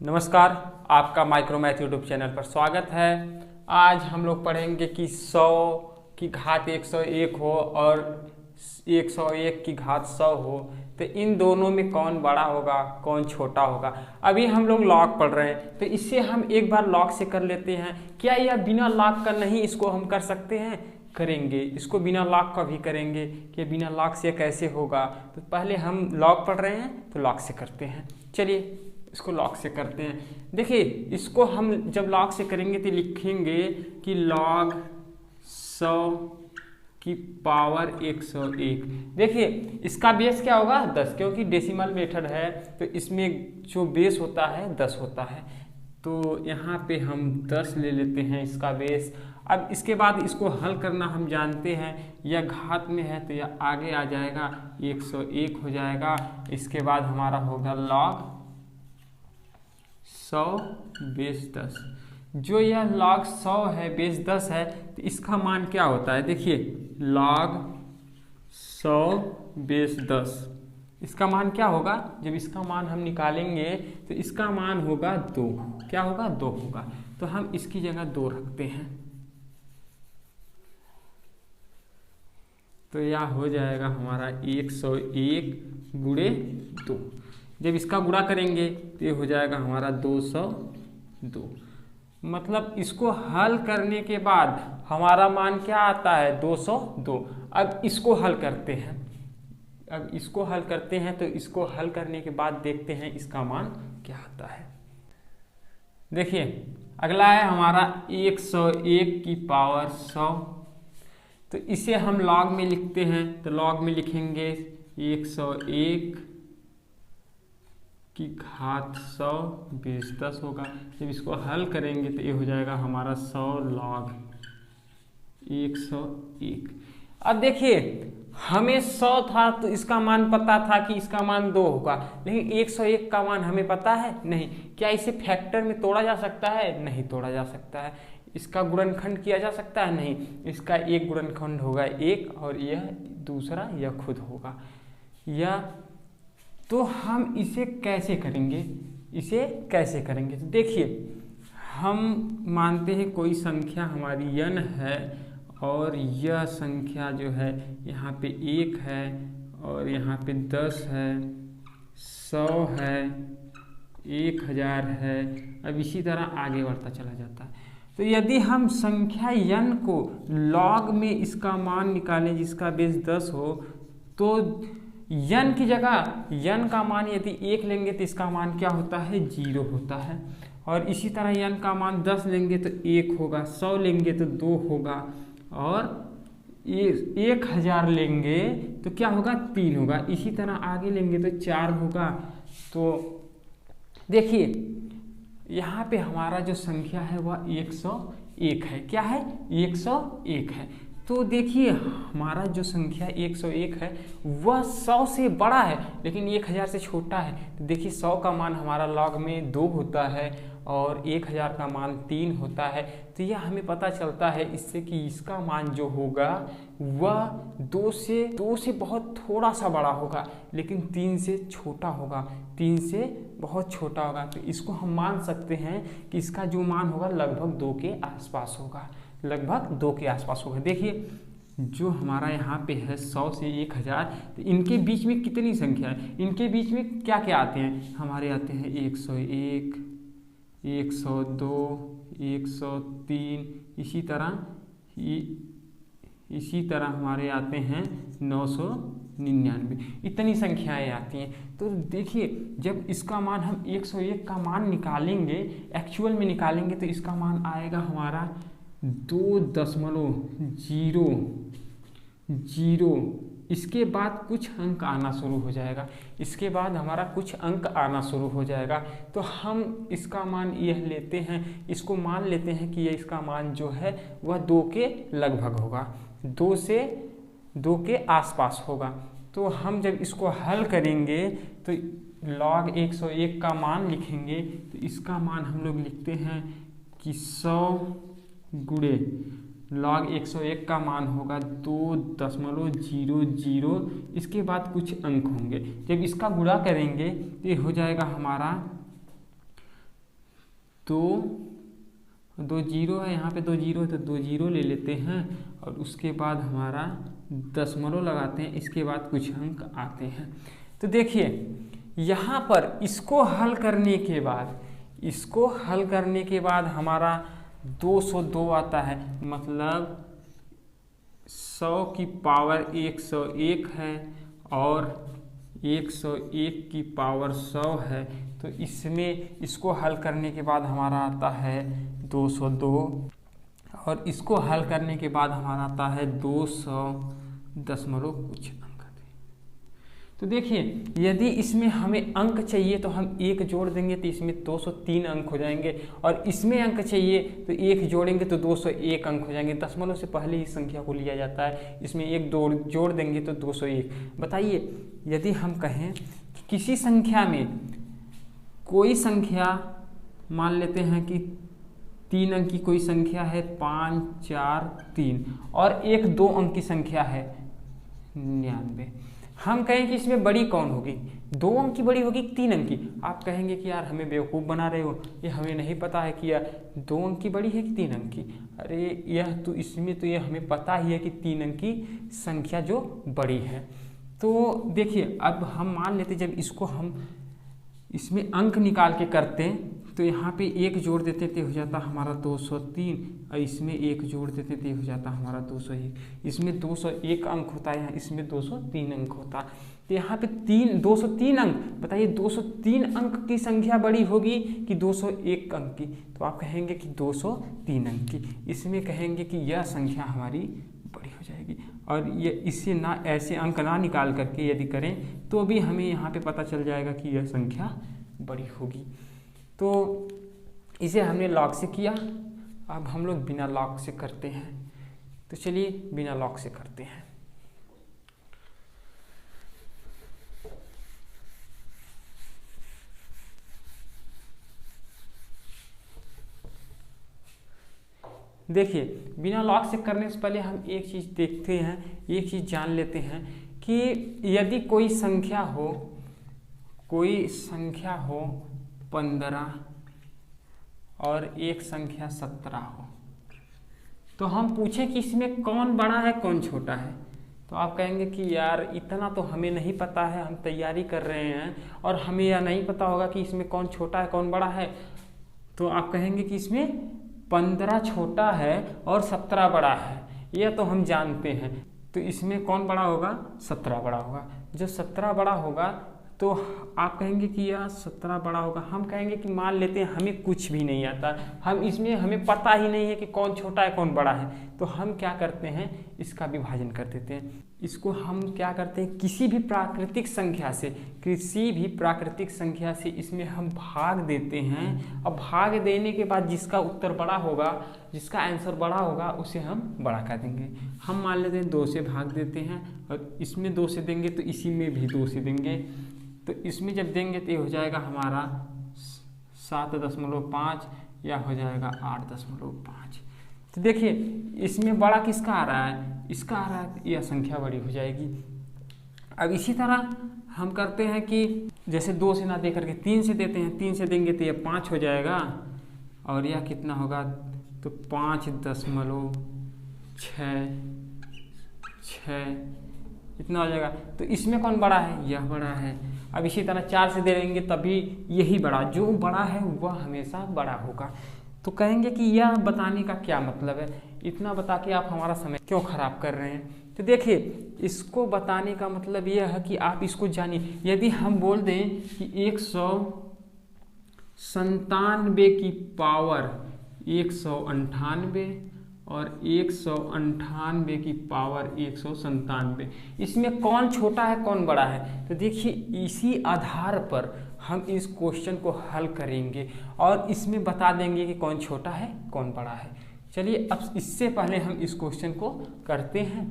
नमस्कार, आपका माइक्रोमैथ YouTube channel पर स्वागत है। आज हम लोग पढ़ेंगे कि 100 की घात 101 हो और 101 की घात 100 हो, तो इन दोनों में कौन बड़ा होगा कौन छोटा होगा। अभी हम लोग लॉग पढ़ रहे हैं, तो इससे हम एक बार लॉग से कर लेते हैं। क्या यह बिना लॉग का नहीं इसको हम कर सकते हैं? करेंगे। इसको बिना लॉग का भी करेंगे कि बिना लॉग से कैसे होगा। तो पहले हम लॉग पढ़ रहे हैं तो लॉग से करते हैं। चलिए इसको लॉग से करते हैं। देखिए इसको हम जब लॉग से करेंगे तो लिखेंगे कि log 100 की पावर 101। देखिए इसका बेस क्या होगा 10, क्योंकि डेसिमल मेथड है तो इसमें जो बेस होता है 10 होता है। तो यहाँ पे हम 10 ले लेते हैं इसका बेस। अब इसके बाद इसको हल करना हम जानते हैं, यह घात में है तो यह आगे आ जाएगा 101 हो जाएगा। इसके बाद हमारा होगा log 100 बेस 10। जो यह log 100 है बेस 10 है तो इसका मान क्या होता है? देखिए log 100 बेस 10, इसका मान क्या होगा? जब इसका मान हम निकालेंगे तो इसका मान होगा 2। क्या होगा? 2 होगा। तो हम इसकी जगह 2 रखते हैं, तो यह हो जाएगा हमारा 101 गुणे 2। जब इसका गुणा करेंगे तो ये हो जाएगा हमारा 202। मतलब इसको हल करने के बाद हमारा मान क्या आता है? 202। अब इसको हल करते हैं। अब इसको हल करते हैं तो इसको हल करने के बाद देखते हैं इसका मान क्या आता है। देखिए अगला है हमारा 101 की पावर 100। तो इसे हम लॉग में लिखते हैं, तो लॉग में लिखेंगे 101 की घात 100 बेस 10 होगा। जब इसको हल करेंगे तो ये हो जाएगा हमारा 100 log 101। अब देखिए हमें 100 था तो इसका मान पता था कि इसका मान 2 होगा, लेकिन 101 का मान हमें पता है नहीं। क्या इसे फैक्टर में तोड़ा जा सकता है? नहीं तोड़ा जा सकता है। इसका गुणनखंड किया जा सकता है? नहीं। इसका एक गुणनखंड होगा 1 और यह दूसरा यह खुद होगा यह। तो हम इसे कैसे करेंगे? इसे कैसे करेंगे? तो देखिए हम मानते हैं कोई संख्या हमारी n है और यह संख्या जो है यहाँ पे 1 है और यहाँ पे 10 है, 100 है, 1000 है। अब इसी तरह आगे बढ़ता चला जाता है। तो यदि हम संख्या n को log में इसका मान निकालें जिसका बेस 10 हो, तो n की जगह n का मान यदि 1 लेंगे तो इसका मान क्या होता है? 0 होता है। और इसी तरह n का मान 10 लेंगे तो 1 होगा, 100 लेंगे तो 2 होगा और 1000 लेंगे तो क्या होगा? 3 होगा। इसी तरह आगे लेंगे तो 4 होगा। तो देखिए यहाँ पे हमारा जो संख्या है वह 101 है। क्या है? 101 है। तो देखिए हमारा जो संख्या 101 है वह 100 से बड़ा है लेकिन 1000 से छोटा है। तो देखिए 100 का मान हमारा लॉग में 2 होता है और 1000 का मान 3 होता है। तो यह हमें पता चलता है इससे कि इसका मान जो होगा वह 2 से बहुत थोड़ा सा बड़ा होगा, लेकिन 3 से छोटा होगा, 3 से बहुत छोटा होगा। तो इसको हम मान सकते हैं कि इसका जो मान होगा लगभग 2 के आसपास होगा, लगभग 2 के आसपास होगा। देखिए जो हमारा यहाँ पे है 100 से 1000, तो इनके बीच में कितनी संख्या है? इनके बीच में क्या क्या आते हैं? हमारे आते हैं 101, 102, 103, इसी तरह हमारे आते हैं 999। इतनी संख्याएं आती हैं। तो देखिए जब इसका मान हम 101 का मान निकालेंगे, एक्चुअल में निकालेंगे, तो इसका मान आएगा हमारा 2.00। इसके बाद कुछ अंक आना शुरू हो जाएगा, इसके बाद हमारा कुछ अंक आना शुरू हो जाएगा। तो हम इसका मान यह लेते हैं, इसको मान लेते हैं कि यह इसका मान जो है वह 2 के लगभग होगा, 2 के आसपास होगा। तो हम जब इसको हल करेंगे तो log 101 का मान लिखेंगे, तो इसका मान हम लोग लिखते हैं कि 100 गुणे log 101 का मान होगा 2.00। इसके बाद कुछ अंक होंगे, जब इसका गुणा करेंगे तो ये हो जाएगा हमारा दो जीरो है, यहाँ पे 2 जीरो है तो 2 जीरो ले लेते हैं और उसके बाद हमारा दशमलव लगाते हैं, इसके बाद कुछ अंक आते हैं। तो देखिए यहाँ पर इसको हल करने के बाद हमारा 202 आता है, मतलब 100 की पावर 101 है और 101 की पावर 100 है। तो इसमें इसको हल करने के बाद हमारा आता है 202 और इसको हल करने के बाद हमारा आता है 200 दशमलव कुछ अंक। तो देखिए यदि इसमें हमें अंक चाहिए तो हम 1 जोड़ देंगे तो इसमें 203 अंक हो जाएंगे, और इसमें अंक चाहिए तो 1 जोड़ेंगे तो 201 अंक हो जाएंगे। दशमलव से पहले ही संख्या को लिया जाता है, इसमें 1 जोड़ देंगे तो 201। बताइए यदि हम कहें कि किसी संख्या में कोई संख्या मान लेते हैं कि 3 अंक की कोई संख्या है 5 4 3 और एक 2 अंक की संख्या है 99, हम कहें कि इसमें बड़ी कौन होगी, 2 अंक की बड़ी होगी 3 अंक की। आप कहेंगे कि यार हमें बेवकूफ़ बना रहे हो, ये हमें नहीं पता है कि यार 2 अंक की बड़ी है कि 3 अंक की। अरे यह तो इसमें तो ये हमें पता ही है कि 3 अंक की संख्या जो बड़ी है। तो देखिए अब हम मान लेते जब इसको हम इसमें अंक निकाल के करते हैं तो यहाँ पे 1 जोड़ देते थे हो जाता हमारा 203 और इसमें 1 जोड़ देते थे हो जाता हमारा 201। इसमें 201 अंक होता है, इसमें 203 अंक होता। तो यहाँ पे 203 अंक, बताइए 203 अंक की संख्या बड़ी होगी कि 201 अंक की। तो आप कहेंगे कि 203 अंक की, इसमें कहेंगे कि यह संख्या हमारी बड़ी हो जाएगी। और ये इससे ना ऐसे अंक ना निकाल करके यदि करें तो भी हमें यहाँ पे पता चल जाएगा कि यह संख्या बड़ी होगी। तो इसे हमने लॉग से किया, अब हम लोग बिना लॉग से करते हैं। तो चलिए बिना लॉग से करते हैं। देखिए बिना लॉग से करने से पहले हम एक चीज़ देखते हैं, एक चीज़ जान लेते हैं कि यदि कोई संख्या हो 15 और एक संख्या 17 हो, तो हम पूछें कि इसमें कौन बड़ा है कौन छोटा है, तो आप कहेंगे कि यार इतना तो हमें नहीं पता है, हम तैयारी कर रहे हैं और हमें यह नहीं पता होगा कि इसमें कौन छोटा है कौन बड़ा है। तो आप कहेंगे कि इसमें 15 छोटा है और 17 बड़ा है, यह तो हम जानते हैं। तो इसमें कौन बड़ा होगा, 17 बड़ा होगा। जब 17 बड़ा होगा तो आप कहेंगे कि यह 17 बड़ा होगा। हम कहेंगे कि मान लेते हैं हमें कुछ भी नहीं आता, हमें पता ही नहीं है कि कौन छोटा है कौन बड़ा है। तो हम क्या करते हैं, इसका विभाजन कर देते हैं। इसको हम क्या करते हैं, किसी भी प्राकृतिक संख्या से इसमें हम भाग देते हैं। अब भाग देने के बाद जिसका उत्तर बड़ा होगा, जिसका आंसर बड़ा होगा उसे हम बड़ा कर देंगे। हम मान लेते हैं 2 से भाग देते हैं और इसमें 2 से देंगे तो इसी में भी 2 से देंगे। तो इसमें जब देंगे तो ये हो जाएगा हमारा 7.5 या हो जाएगा 8.5। तो देखिए इसमें बड़ा किसका आ रहा है, इसका आ रहा है, यह संख्या बड़ी हो जाएगी। अब इसी तरह हम करते हैं कि जैसे 2 से ना दे करके 3 से देते हैं, 3 से देंगे तो यह 5 हो जाएगा और यह कितना होगा, तो 5.6 इतना हो जाएगा। तो इसमें कौन बड़ा है, यह बड़ा है। अब इसी तरह 4 से दे देंगे तभी यही बड़ा, जो बड़ा है वह हमेशा बड़ा होगा। तो कहेंगे कि यह बताने का क्या मतलब है, इतना बता के आप हमारा समय क्यों खराब कर रहे हैं। तो देखिए इसको बताने का मतलब यह है कि आप इसको जानिए। यदि हम बोल दें कि 197 की पावर 198 और 198 की पावर 197, इसमें कौन छोटा है कौन बड़ा है। तो देखिए इसी आधार पर हम इस क्वेश्चन को हल करेंगे और इसमें बता देंगे कि कौन छोटा है कौन बड़ा है। चलिए अब इससे पहले हम इस क्वेश्चन को करते हैं।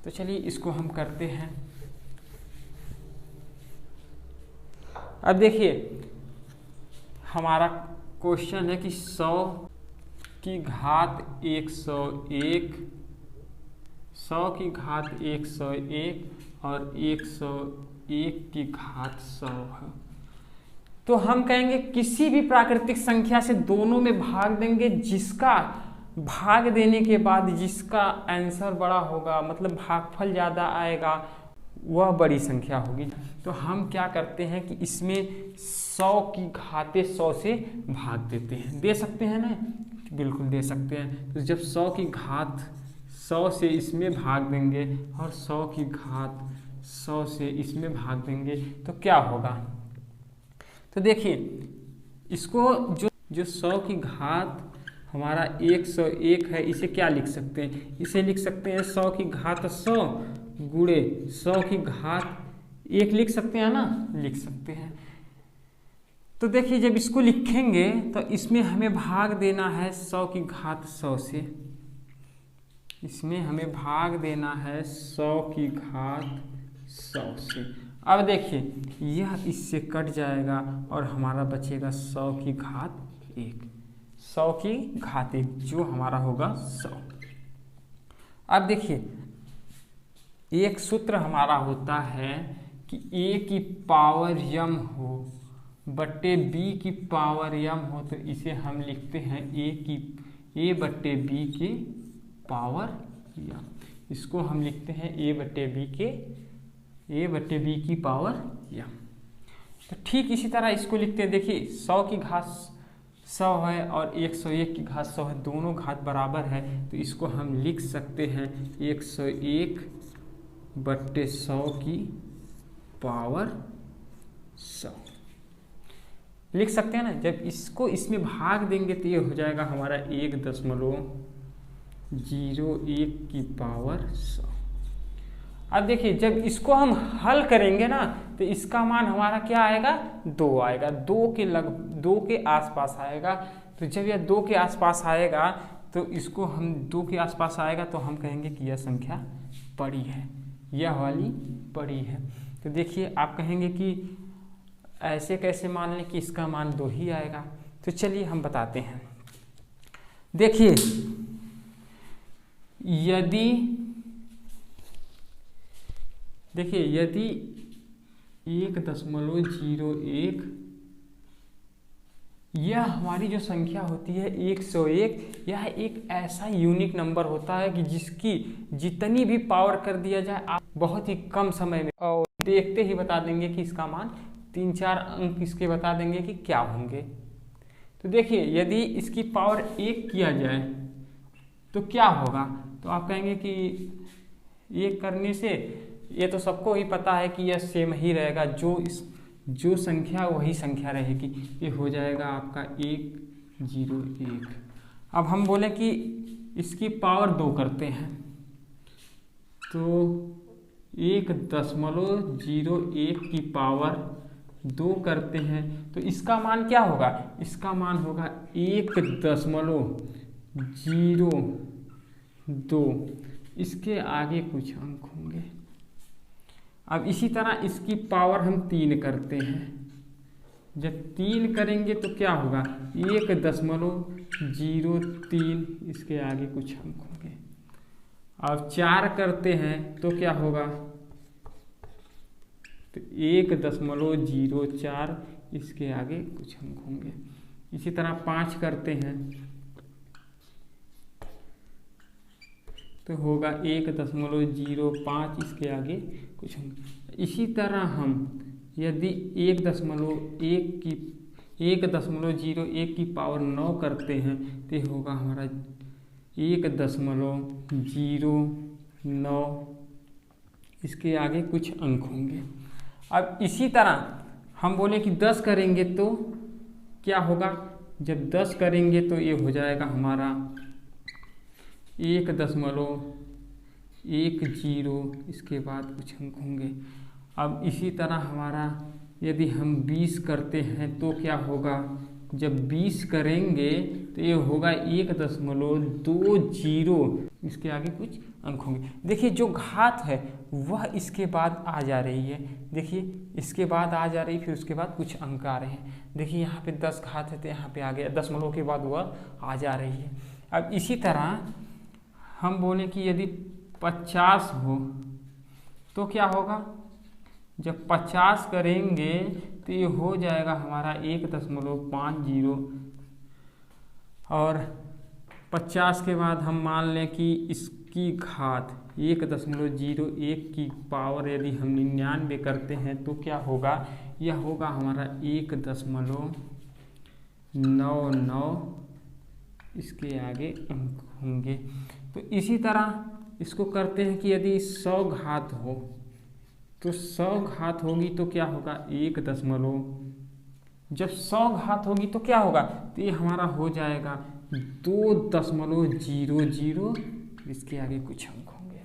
तो चलिए इसको हम करते हैं। अब देखिए हमारा क्वेश्चन है कि 100 की घात 101, 100 की घात 101 और 101 की घात 100 है। तो हम कहेंगे किसी भी प्राकृतिक संख्या से दोनों में भाग देंगे, जिसका भाग देने के बाद जिसका आंसर बड़ा होगा, मतलब भागफल ज़्यादा आएगा, वह बड़ी संख्या होगी। तो हम क्या करते हैं कि इसमें 100 की घाते 100 से भाग देते हैं। दे सकते हैं ना, बिल्कुल दे सकते हैं। तो जब 100 की घात 100 से इसमें भाग देंगे और 100 की घात 100 से इसमें भाग देंगे तो क्या होगा। तो देखिए इसको जो 100 की घात हमारा 101 है, इसे क्या लिख सकते हैं, इसे लिख सकते हैं 100 की घात 100 गुणे 100 की घात 1 लिख सकते हैं ना, लिख सकते हैं। तो देखिए जब इसको लिखेंगे तो इसमें हमें भाग देना है 100 की घात 100 से, इसमें हमें भाग देना है 100 की घात 100 से। अब देखिए यह इससे कट जाएगा और हमारा बचेगा 100 की घात 1, 100 की घात 1 जो हमारा होगा 100। अब देखिए एक सूत्र हमारा होता है कि a की पावर m हो बट्टे b की पावर m हो, तो इसे हम लिखते हैं a बट्टे b की पावर m। इसको हम लिखते हैं a बट्टे b की पावर m। तो ठीक इसी तरह इसको लिखते हैं। देखिए 100 की घात 100 है और 101 की घात 100 है, दोनों घात बराबर है, तो इसको हम लिख सकते हैं 101 बट्टे 100 की पावर 100 लिख सकते हैं ना। जब इसको इसमें भाग देंगे तो ये हो जाएगा हमारा 1.01 की पावर 100। अब देखिए जब इसको हम हल करेंगे ना तो इसका मान हमारा क्या आएगा, 2 आएगा, 2 के आसपास आएगा। तो जब यह 2 के आसपास आएगा तो इसको हम 2 के आसपास आएगा तो हम कहेंगे कि यह संख्या बड़ी है, यह वाली बड़ी है। तो देखिए आप कहेंगे कि ऐसे कैसे मान लें कि इसका मान 2 ही आएगा। तो चलिए हम बताते हैं। देखिए यदि 1.01 यह हमारी जो संख्या होती है 101, यह एक ऐसा यूनिक नंबर होता है कि जिसकी जितनी भी पावर कर दिया जाए आप बहुत ही कम समय में और देखते ही बता देंगे कि इसका मान 3-4 अंक इसके बता देंगे कि क्या होंगे। तो देखिए यदि इसकी पावर 1 किया जाए तो क्या होगा, तो आप कहेंगे कि 1 करने से ये तो सबको ही पता है कि यह सेम ही रहेगा, जो संख्या वही संख्या रहेगी, ये हो जाएगा आपका 101। अब हम बोले कि इसकी पावर 2 करते हैं तो 1.01 की पावर 2 करते हैं तो इसका मान क्या होगा, इसका मान होगा 1.02, इसके आगे कुछ अंक होंगे। अब इसी तरह इसकी पावर हम 3 करते हैं, जब 3 करेंगे तो क्या होगा 1.03, इसके आगे कुछ अंक होंगे। अब 4 करते हैं तो क्या होगा, तो 1.04, इसके आगे कुछ अंक होंगे। इसी तरह 5 करते हैं तो होगा 1.05, इसके आगे कुछ अंक। इसी तरह हम यदि 1.01 की पावर 9 करते हैं तो होगा हमारा 1.09, इसके आगे कुछ अंक होंगे। अब इसी तरह हम बोले कि 10 करेंगे तो क्या होगा, जब 10 करेंगे तो ये हो जाएगा हमारा 1.10, इसके बाद कुछ अंक होंगे। अब इसी तरह हमारा यदि हम 20 करते हैं तो क्या होगा, जब 20 करेंगे तो ये होगा 1.20, इसके आगे कुछ अंक होंगे। देखिए जो घात है वह इसके बाद आ जा रही है, देखिए इसके बाद आ जा रही, फिर उसके बाद कुछ अंक आ रहे हैं। देखिए यहाँ पे 10 घात है तो यहाँ पे आ गया 10 के बाद वह आ जा रही है। अब इसी तरह हम बोले कि यदि 50 हो तो क्या होगा, जब 50 करेंगे तो ये हो जाएगा हमारा 1.50 और 50 के बाद हम मान लें कि इसकी घात 1.01 की पावर यदि हम 99 करते हैं तो क्या होगा, यह होगा हमारा 1.99, इसके आगे अंक होंगे। तो इसी तरह इसको करते हैं कि यदि 100 घात हो तो 100 घात होगी तो क्या होगा, जब 100 घात होगी तो क्या होगा, तो ये हमारा हो जाएगा 2.00, इसके आगे कुछ अंक होंगे।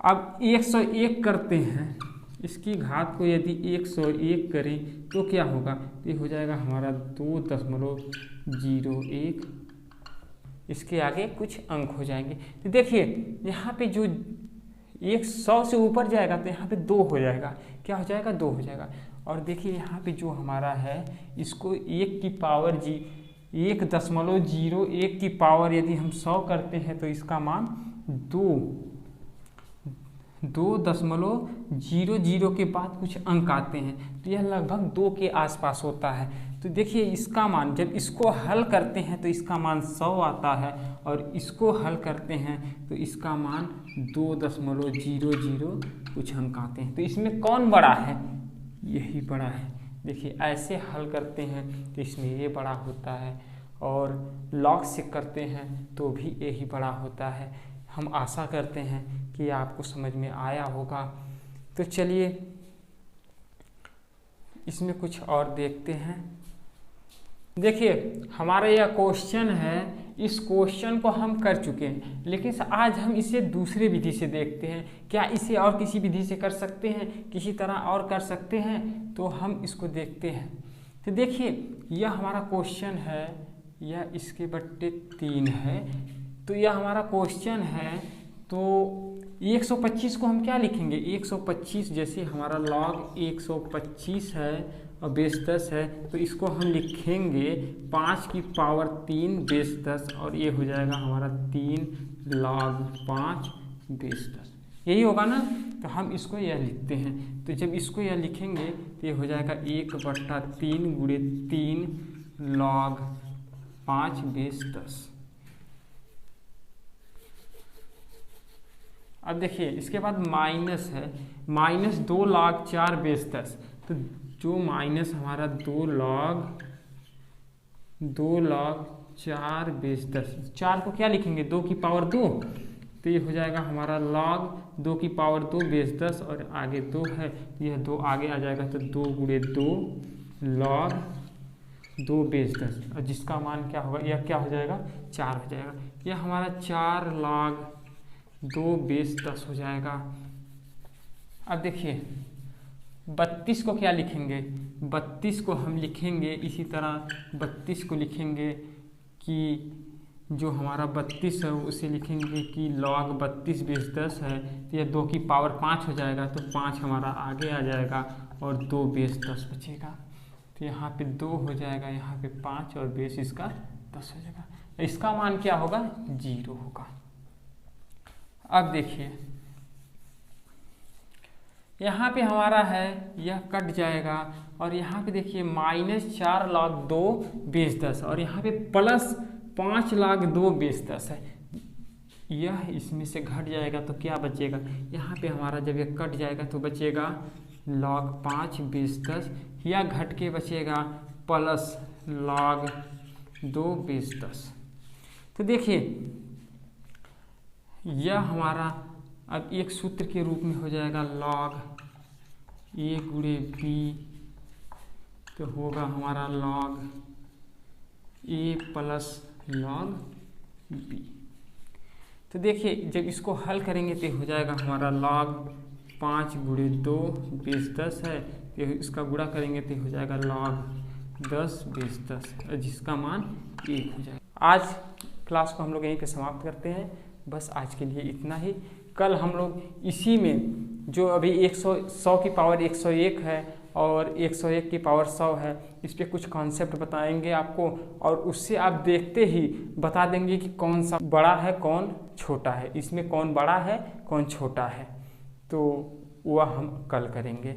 अब 101 करते हैं, इसकी घात को यदि 101 करें तो क्या होगा, तो ये हो जाएगा हमारा 2.01, इसके आगे कुछ अंक हो जाएंगे। तो देखिए यहाँ पे जो 100 से ऊपर जाएगा तो यहाँ पे 2 हो जाएगा, क्या हो जाएगा, 2 हो जाएगा। और देखिए यहाँ पे जो हमारा है इसको 1 की पावर 1.01 की पावर यदि हम 100 करते हैं तो इसका मान 2.00 के बाद कुछ अंक आते हैं, तो यह लगभग 2 के आसपास होता है। तो देखिए इसका मान जब इसको हल करते हैं तो इसका मान 100 आता है और इसको हल करते हैं तो इसका मान 2.00 कुछ अंक आते हैं। तो इसमें कौन बड़ा है, यही बड़ा है। देखिए ऐसे हल करते हैं तो इसमें ये बड़ा होता है और लॉग से करते हैं तो भी यही बड़ा होता है। हम आशा करते हैं कि आपको समझ में आया होगा। तो चलिए इसमें कुछ और देखते हैं। देखिए हमारा यह क्वेश्चन है, इस क्वेश्चन को हम कर चुके हैं, लेकिन आज हम इसे दूसरे विधि से देखते हैं। क्या इसे और किसी विधि से कर सकते हैं, किसी तरह और कर सकते हैं, तो हम इसको देखते हैं। तो देखिए यह हमारा क्वेश्चन है, यह इसके बट्टे 3 है। तो यह हमारा क्वेश्चन है। तो 125 को हम क्या लिखेंगे, 125 जैसे हमारा लॉग 125 है और बेस 10 है, तो इसको हम लिखेंगे 5 की पावर 3 बेस 10 और ये हो जाएगा हमारा 3 log 5 बेस 10, यही होगा ना। तो हम इसको यह लिखते हैं। तो जब इसको यह लिखेंगे तो ये हो जाएगा 1/3 गुणे 3 log 5 बेस 10। अब देखिए इसके बाद माइनस है, -2 log 4 बेस 10। तो जो माइनस हमारा 2 log 4 बेस 10, 4 को क्या लिखेंगे 2 की पावर 2, तो ये हो जाएगा हमारा log 2 की पावर 2 बेस 10 और आगे 2 है तो यह 2 आगे आ जाएगा, तो 2 गुणे 2 log 2 बेस 10 और जिसका मान क्या होगा, यह क्या हो जाएगा 4 हो जाएगा। यह हमारा 4 log 2 बेस 10 हो जाएगा। अब देखिए 32 को क्या लिखेंगे, 32 को हम लिखेंगे इसी तरह 32 को लिखेंगे कि जो हमारा 32 है उसे लिखेंगे कि log 32 बेस 10 है, तो यह 2 की पावर 5 हो जाएगा, तो 5 हमारा आगे आ जाएगा और 2 बेस 10 बचेगा। तो यहाँ पे 2 हो जाएगा, यहाँ पे 5 और बेस इसका 10 हो जाएगा। इसका मान क्या होगा 0 होगा। अब देखिए यहाँ पे हमारा है यह कट जाएगा और यहाँ पे देखिए -4 log 2 बेस 10 और यहाँ पे +5 log 2 बेस 10 है, यह इसमें से घट जाएगा तो क्या बचेगा, यहाँ पे हमारा जब यह कट जाएगा तो बचेगा log 5 बेस 10, या घट के बचेगा log 2 बेस 10। तो देखिए यह हमारा अब एक सूत्र के रूप में हो जाएगा log a गुणे b, तो होगा हमारा log a plus log b। तो देखिए जब इसको हल करेंगे तो हो जाएगा हमारा log 5 गुणे 2 बेस 10 है, तो इसका गुणा करेंगे तो हो जाएगा log 10 बेस 10 जिसका मान 1 हो जाएगा। आज क्लास को हम लोग यहीं पे समाप्त करते हैं। बस आज के लिए इतना ही। कल हम लोग इसी में जो अभी 100 की पावर 101 है और 101 की पावर 100 है, इस पे कुछ कॉन्सेप्ट बताएंगे आपको और उससे आप देखते ही बता देंगे कि कौन सा बड़ा है कौन छोटा है, इसमें कौन बड़ा है कौन छोटा है, तो वह हम कल करेंगे।